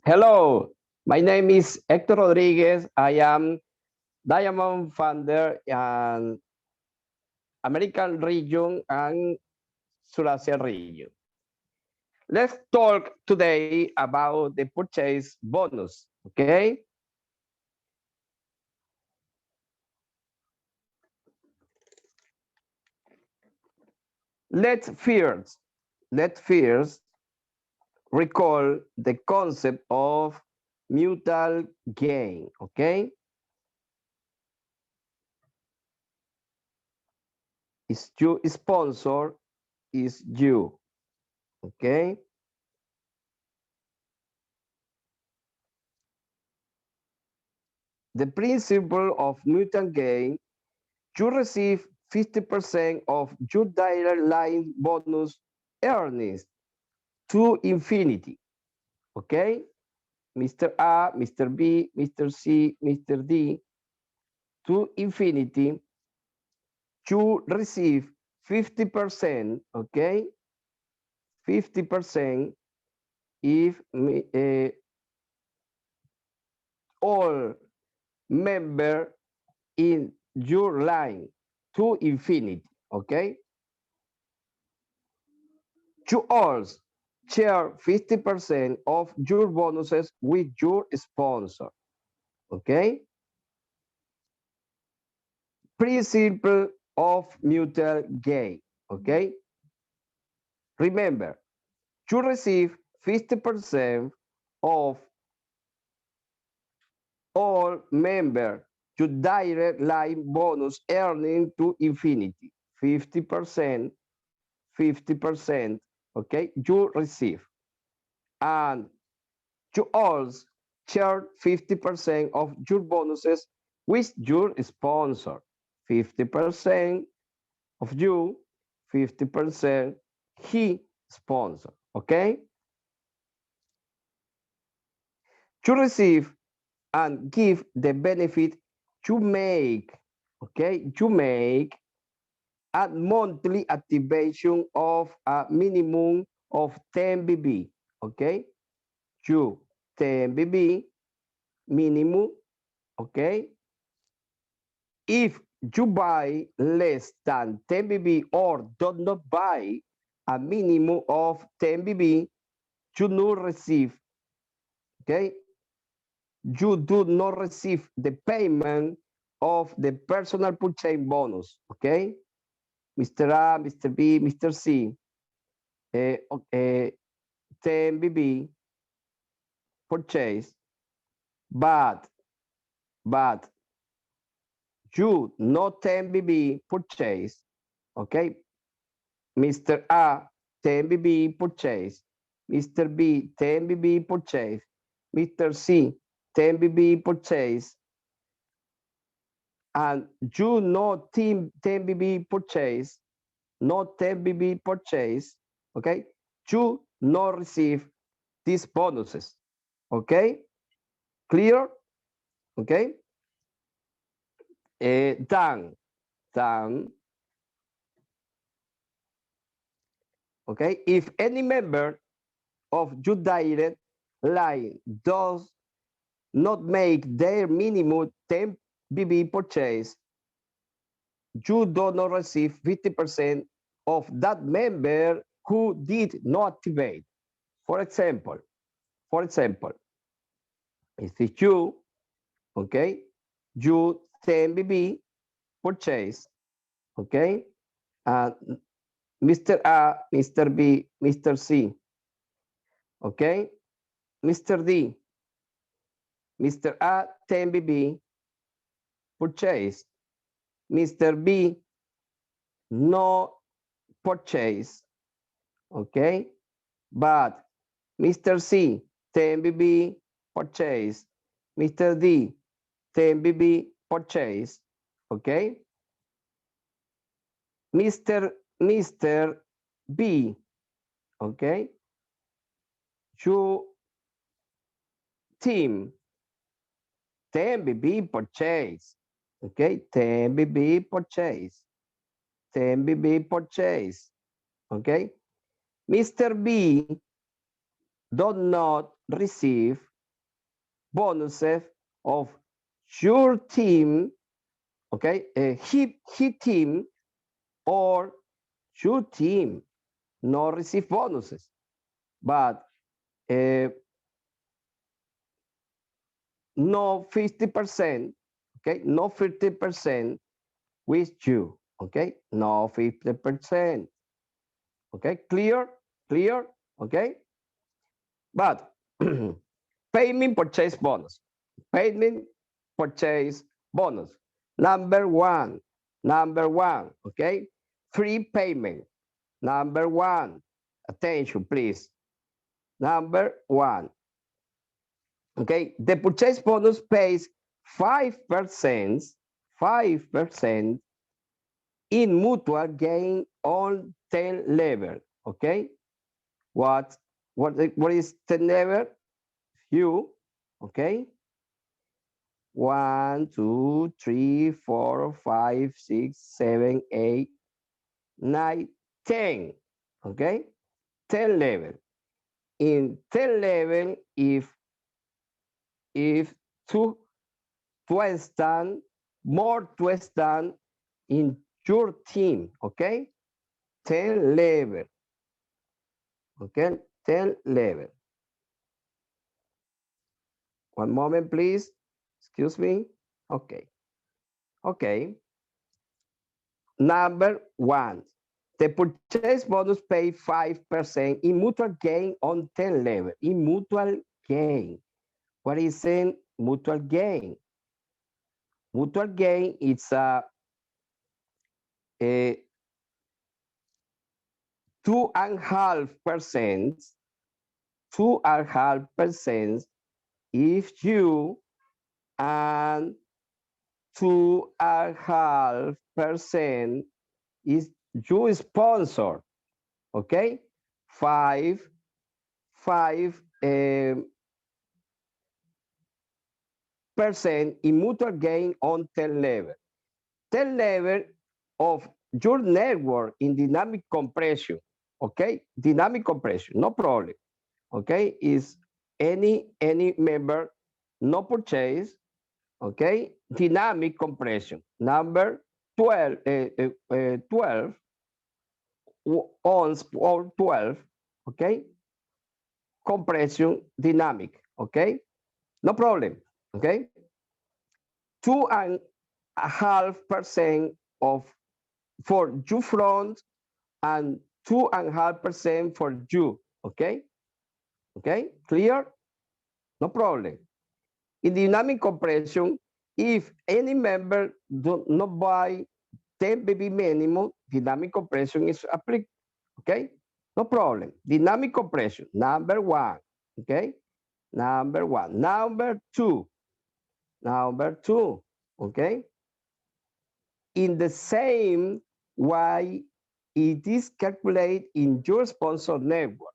Hello, my name is Hector Rodriguez. I am Diamond founder in American region and Surasia region. Let's talk today about the purchase bonus, okay? Let's first, let's first recall the concept of mutual gain, okay? Is you sponsor is you, okay? The principle of mutual gain, you receive 50% of your direct line bonus earnings to infinity, okay? Mr. A, Mr. B, Mr. C, Mr. D, to infinity, you receive 50%, okay? 50% if all member in your line to infinity, okay? You also share 50% of your bonuses with your sponsor, okay? Principle of mutual gain, okay? Remember, you receive 50% of all member to direct line bonus earning to infinity. 50%, 50%, okay, you receive. And you also share 50% of your bonuses with your sponsor. 50% of you, 50% he sponsor, okay? You receive and give the benefit you make, okay? You make a monthly activation of a minimum of 10 BB, okay? You 10 BB minimum, okay? If you buy less than 10 BB or do not buy a minimum of 10 BB, you not receive, okay? You do not receive the payment of the personal purchase bonus, okay? Mr. A, Mr. B, Mr. C, uh, uh, 10 BB purchase, but, but you not 10 BB purchase, okay? Mr. A, 10 BB purchase, Mr. B, 10 BB purchase, Mr. C, 10 BB purchase, and you not 10 BB purchase, not 10 BB purchase, okay? You not receive these bonuses, okay? Clear? Okay? Done, done, okay? If any member of your direct line does not make their minimum 10 BB purchase, you do not receive 50% of that member who did not activate. For example, if you, okay, you 10 BB purchase, okay, and Mr. A, Mr. B, Mr. C, okay, Mr. D, Mr. A 10 BB purchase, Mr. B no purchase, okay, but Mr. C 10 BB purchase, Mr. D 10 BB purchase, okay, Mr. B, okay, you team 10 BB purchase, okay, 10 BB purchase, 10 BB purchase, okay. Mr. B do not receive bonuses of your team, okay, he team or your team not receive bonuses, but uh, no 50%, okay, no 50% with you, okay, no 50%, okay, clear, okay, but payment purchase bonus, payment purchase bonus, number one, okay, free payment, number one, attention please, number one, okay, the purchase bonus pays 5%, 5% in mutual gain on 10 level. Okay, what what is 10 level? You, okay, 1, 2, 3, 4, 5, 6, 7, 8, 9, 10. Okay, 10 level. In 10 level, if two to stand more to stand in your team, okay? 10 level, okay? 10 level. One moment, please. Excuse me. Okay. Okay. Number one, the purchase bonus pay 5% in mutual gain on 10 level. In mutual gain. What is in mutual gain? Mutual gain is a 2.5%, 2.5% if you and 2.5% is you sponsor, okay? Five percent in mutual gain on 10 level. 10 level of your network in dynamic compression, okay? Dynamic compression, no problem, okay? Is any member no purchase, okay? Dynamic compression. Number 12, 12 ons or 12, okay? Compression dynamic, okay? No problem, okay? 2.5% of for you front and 2.5% for you, okay? Okay, clear? No problem. In dynamic compression, if any member do not buy 10 baby minimum, dynamic compression is applicable. Okay, no problem. Dynamic compression, number one. Okay, number one. Number two. Okay, in the same way it is calculated in your sponsor network.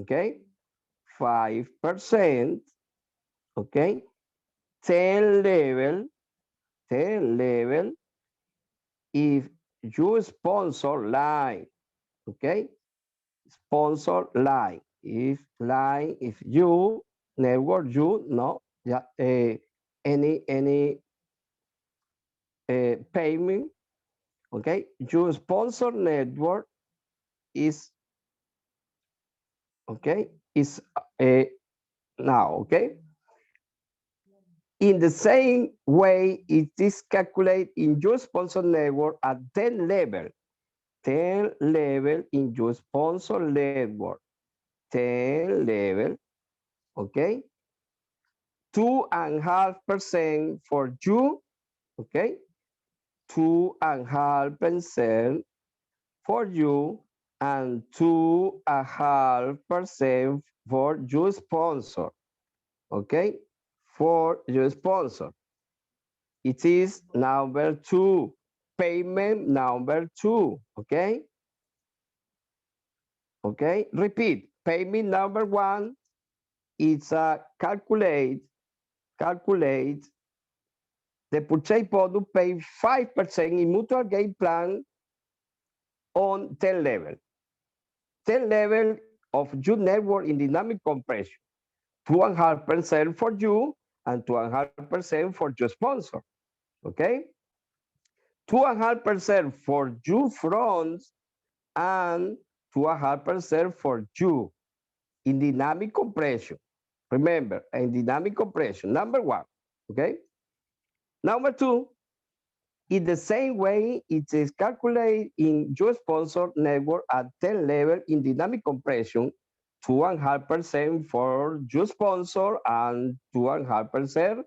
Okay, 5%. Okay, 10 level, 10 level if you sponsor line, okay? Sponsor line, if you network, you no, yeah, any payment, okay? Your sponsor network is okay, is now, okay? In the same way, it is calculated in your sponsor network at 10 level. 10 level in your sponsor network. 10 level, okay? 2.5% for you, okay? 2.5% for you and 2.5% for your sponsor, okay? For your sponsor. It is number two, payment number two, okay? Okay, repeat, payment number one, it's a calculate the purchase bonus pay 5% in mutual gain plan on 10 level. 10 level of your network in dynamic compression. 2.5% for you and 2.5% for your sponsor. Okay? 2.5% for you fronts and 2.5% for you in dynamic compression. Remember, in dynamic compression, number one. Okay? Number two, in the same way, it is calculated in your sponsor network at 10 level in dynamic compression, 2.5% for your sponsor and 2.5%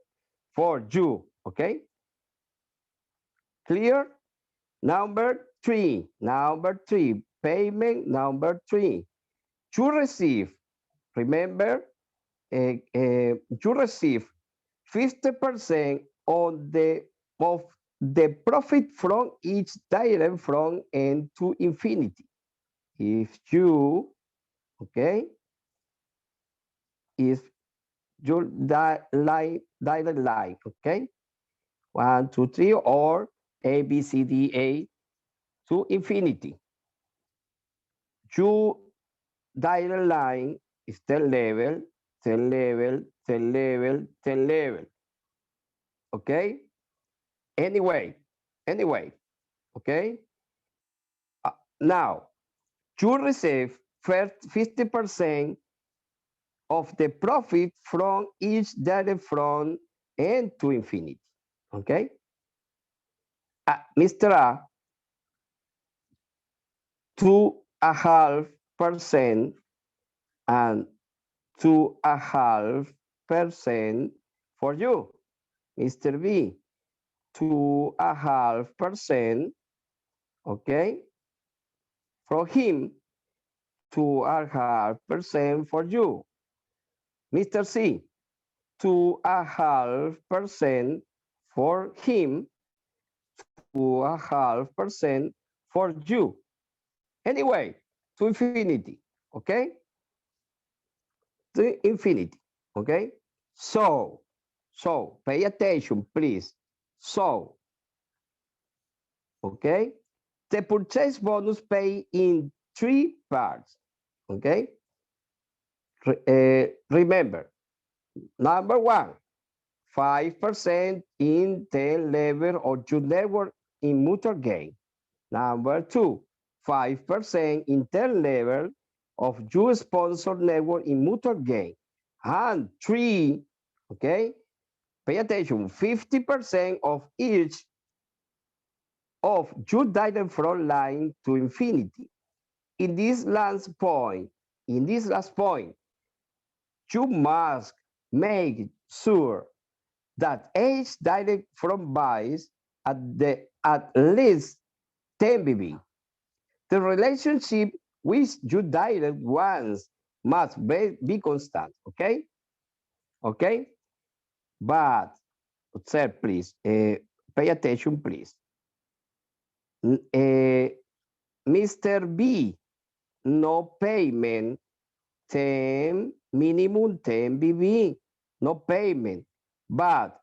for you. Okay? Clear? Number three, payment number three. You receive, remember, you receive 50% of the profit from each direct from n to infinity. If you, okay, if your direct line, okay, 1, 2, 3, or A, B, C, D, A to infinity. Your direct line is 10 level, 10 level, 10 level, 10 level. Okay? Anyway, okay? Now, you receive 50% of the profit from each data from n to infinity. Okay? Mr. A, 2.5% and 2.5% for you. Mr. B, 2.5%, okay, from him, 2.5% for you. Mr. C, 2.5% for him, 2.5% for you. Anyway, to infinity, okay? To infinity, okay? So, pay attention, please. So, okay? The purchase bonus pay in three parts, okay? Remember, number one, 5% in the level of your network in mutual gain. Number two, 5% in the level of your sponsor network in mutual gain. And three, okay, pay attention, 50% of each of your direct front line to infinity. In this last point, you must make sure that each direct from buys at least 10 BB. The relationship with your direct ones must be constant, okay? Okay? But, observe, please, pay attention, please. Mr. B, no payment, 10, minimum 10 BB, no payment. But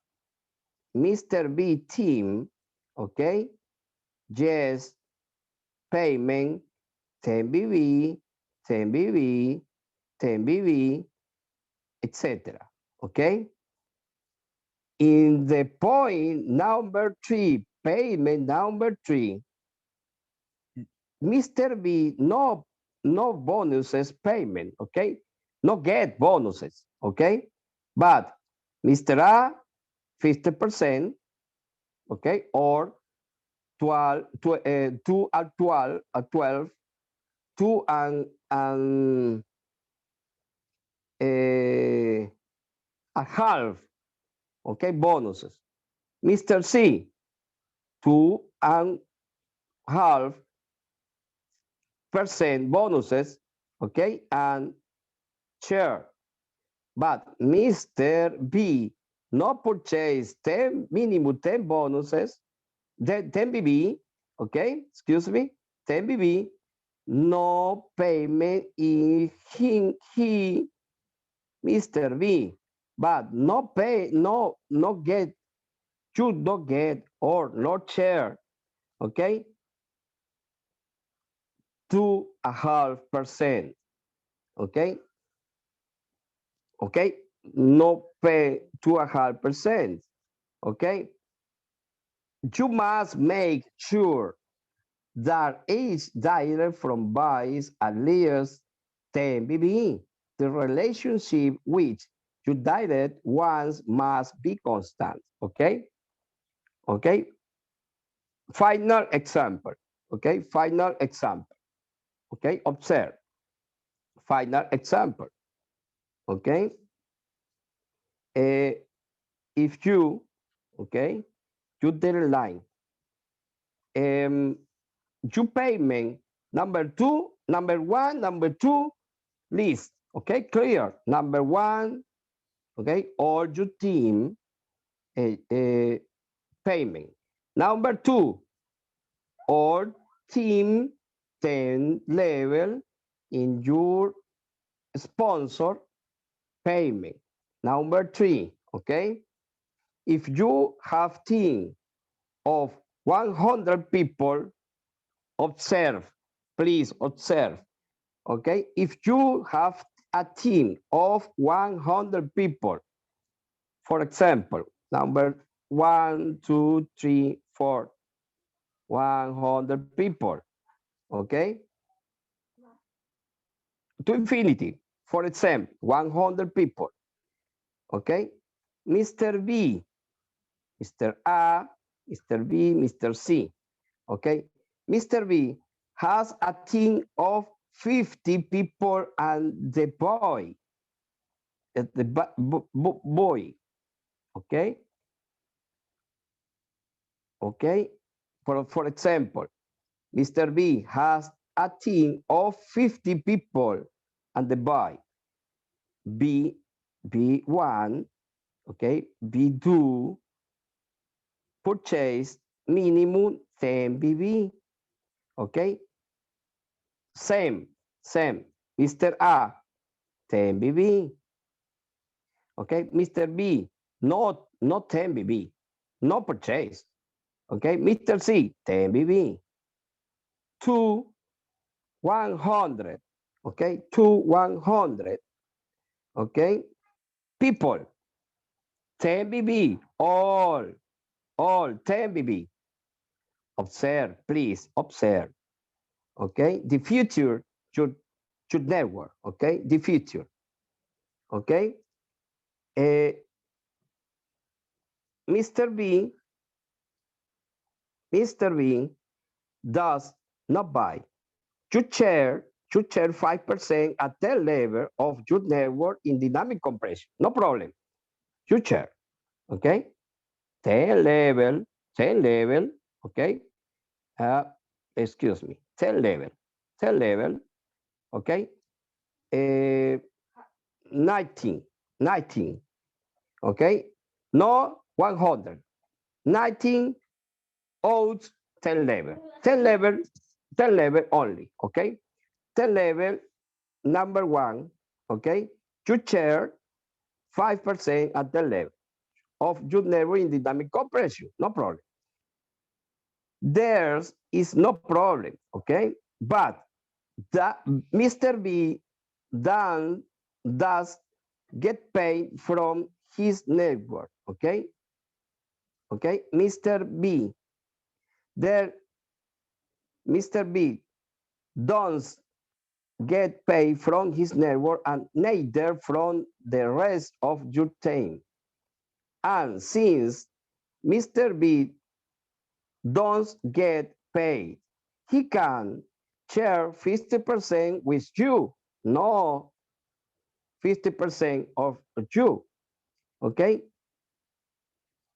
Mr. B team, okay, yes, payment, 10 BB, 10 BB, 10 BB, etc. Okay? In the point number three, payment number three, Mr. B, no bonuses payment, okay? No get bonuses, okay? But Mr. A, 50%, okay? Or 12, 2 at 12, 2 and a half, okay? Bonuses. Mr. C, 2.5% bonuses, okay? And share. But Mr. B no purchase 10 minimum 10 bonuses, 10 BB, okay, excuse me, 10 BB, no payment in he Mr. B, but no pay, no get, should not get or not share, okay, 2.5%, okay? Okay, no pay 2.5%, okay? You must make sure that each direct from buys at least 10 BBE. The relationship which you direct ones must be constant, okay? Okay, final example, okay? Final example, okay? Observe, final example, okay? Uh, if you, okay, you deadline, um, you payment number one, number two, list, okay, clear. Number one, okay, all your team payment. Number two, all team 10 level in your sponsor payment. Number three, okay, if you have team of 100 people, observe, please observe, okay? If you have a team of 100 people, for example, number 1, 2, 3, 4, 100 people, okay? To infinity, for example, 100 people, okay? Mr. B, Mr. A, Mr. B, Mr. C, okay? Mr. B has a team of 50 people and the boy, boy, okay? Okay? For example, Mr. B has a team of 50 people and the boy B, B1, okay? B2 purchase minimum 10 BB, okay? Same. Mr. A, 10 BB, okay? Mr. B, not 10 BB, no purchase, okay? Mr. C, 10 BB, 2, 100, okay? 2, 100, okay? People, 10 BB, all 10 BB. Observe, please, observe, okay? The future should network, okay? The future, okay? Uh, Mr. B, Mr. B does not buy. You share 5% at the level of your network in dynamic compression. No problem. You share, okay? 10 level, 10 level, okay? Uh, excuse me, 10 level, 10 level, okay? Uh, 19, 19, okay? No 100, 19 out 10 level, 10 level, 10 level only, okay? 10 level, number one, okay? You share 5% at the level of your network in dynamic compression, no problem. There is no problem, okay? But that Mr. B then does get paid from his network, okay? Okay, Mr. B, there, Mr. B don't get paid from his network and neither from the rest of your team. And since Mr. B don't get paid, he can share 50% with you, no 50% of you, okay?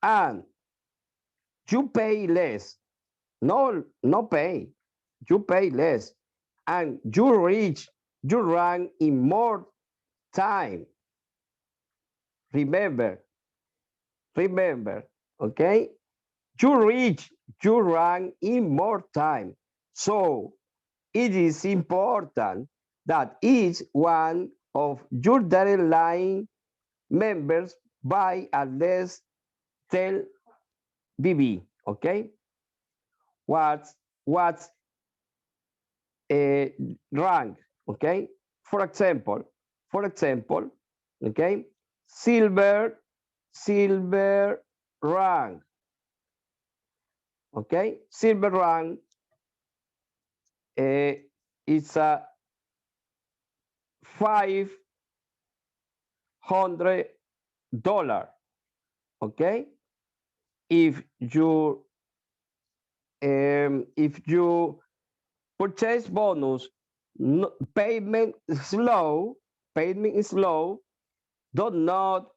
And you pay less, no pay, you pay less, and you run in more time. Remember, remember, okay? You reach, you run in more time. So it is important that each one of your dotted line members buy at least 10 BB, okay? What's a rank, okay? For example, for example, okay, silver, silver rank, okay, silver rank uh, is a $500, okay. If you purchase bonus, no, payment is low, do not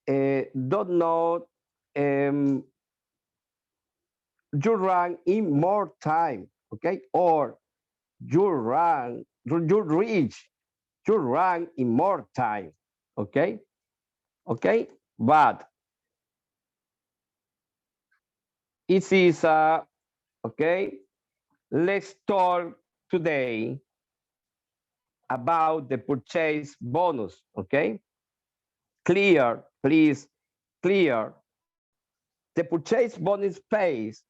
do not um, you run in more time, okay, or you reach you run in more time, okay, okay, but it is okay. Let's talk today about the purchase bonus, okay. Clear, please, clear. The purchase bonus pays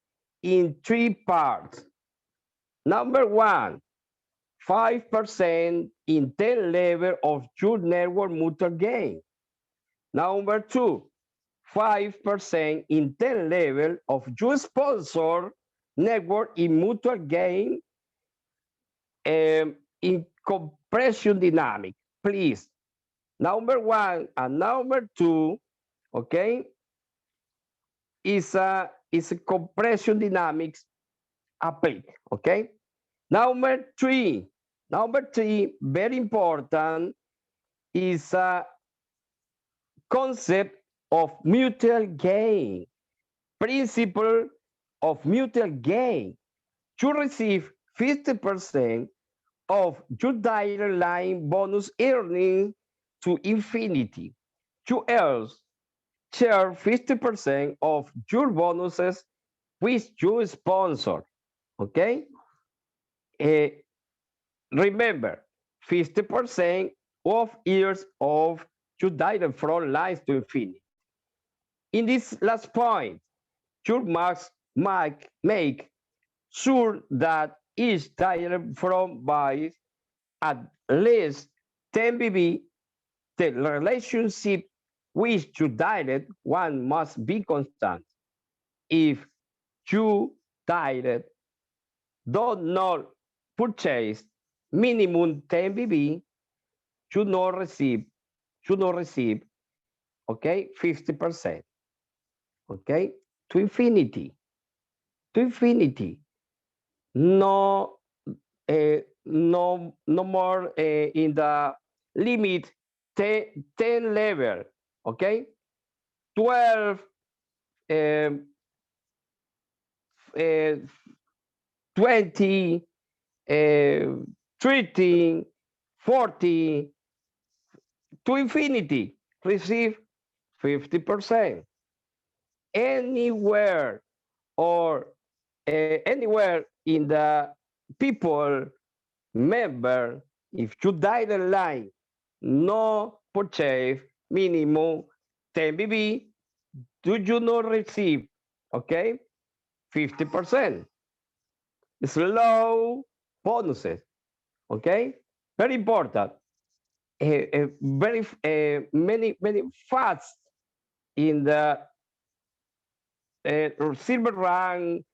in three parts. Number one, 5% in 10 level of your network mutual gain. Number two, 5% in 10 level of your sponsor network in mutual gain in compression dynamic. Please, number one and number two, okay, is a compression dynamics applied, okay. Number three, very important, is a concept of mutual gain, principle of mutual gain. You receive 50% of your direct line bonus earning to infinity. You else share 50% of your bonuses with your sponsor. Okay? Uh, Remember, 50% of years of your direct front lines to infinity. In this last point, you must make sure that each direct front buys at least 10 BB. The relationship with your direct one must be constant. If you direct do not purchase minimum 10 BB, you not receive, okay, 50%, okay, to infinity, to infinity. No, no more in the limit 10 level, okay, 12, um, uh, 20, uh, 30, 40, to infinity, receive 50%. Anywhere or anywhere in the people member, if you die the line, no purchase minimum 10 BB, do you not receive, okay, 50%. Slow bonuses, okay, very important. Very many fast in the silver rank